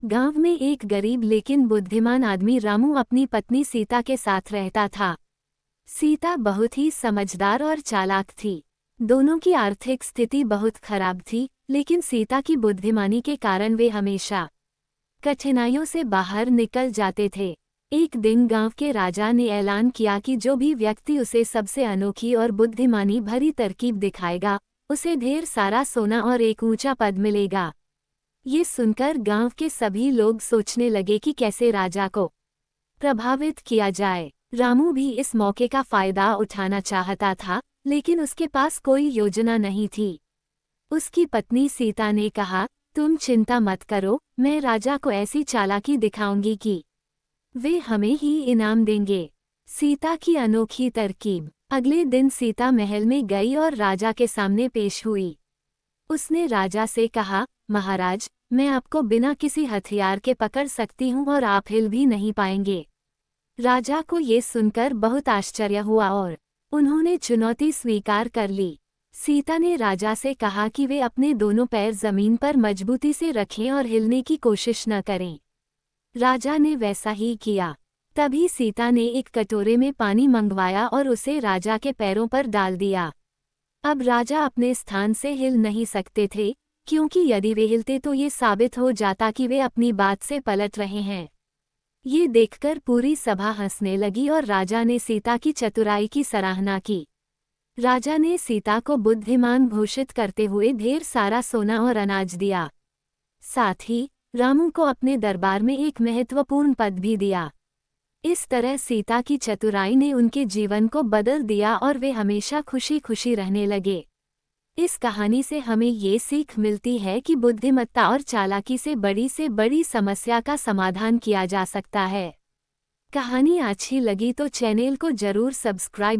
गांव में एक गरीब लेकिन बुद्धिमान आदमी रामू अपनी पत्नी सीता के साथ रहता था। सीता बहुत ही समझदार और चालाक थी। दोनों की आर्थिक स्थिति बहुत खराब थी, लेकिन सीता की बुद्धिमानी के कारण वे हमेशा कठिनाइयों से बाहर निकल जाते थे। एक दिन गांव के राजा ने ऐलान किया कि जो भी व्यक्ति उसे सबसे अनोखी और बुद्धिमानी भरी तरकीब दिखाएगा, उसे ढेर सारा सोना और एक ऊंचा पद मिलेगा। ये सुनकर गांव के सभी लोग सोचने लगे कि कैसे राजा को प्रभावित किया जाए। रामू भी इस मौके का फायदा उठाना चाहता था, लेकिन उसके पास कोई योजना नहीं थी। उसकी पत्नी सीता ने कहा, तुम चिंता मत करो, मैं राजा को ऐसी चालाकी दिखाऊंगी कि वे हमें ही इनाम देंगे। सीता की अनोखी तरकीब। अगले दिन सीता महल में गई और राजा के सामने पेश हुई। उसने राजा से कहा, महाराज, मैं आपको बिना किसी हथियार के पकड़ सकती हूँ और आप हिल भी नहीं पाएंगे। राजा को ये सुनकर बहुत आश्चर्य हुआ और उन्होंने चुनौती स्वीकार कर ली। सीता ने राजा से कहा कि वे अपने दोनों पैर जमीन पर मजबूती से रखें और हिलने की कोशिश न करें। राजा ने वैसा ही किया। तभी सीता ने एक कटोरे में पानी मंगवाया और उसे राजा के पैरों पर डाल दिया। अब राजा अपने स्थान से हिल नहीं सकते थे, क्योंकि यदि वे हिलते तो ये साबित हो जाता कि वे अपनी बात से पलट रहे हैं। ये देखकर पूरी सभा हंसने लगी और राजा ने सीता की चतुराई की सराहना की। राजा ने सीता को बुद्धिमान घोषित करते हुए ढेर सारा सोना और अनाज दिया। साथ ही रामू को अपने दरबार में एक महत्वपूर्ण पद भी दिया। इस तरह सीता की चतुराई ने उनके जीवन को बदल दिया और वे हमेशा खुशी खुशी रहने लगे। इस कहानी से हमें ये सीख मिलती है कि बुद्धिमत्ता और चालाकी से बड़ी समस्या का समाधान किया जा सकता है। कहानी अच्छी लगी तो चैनल को जरूर सब्सक्राइब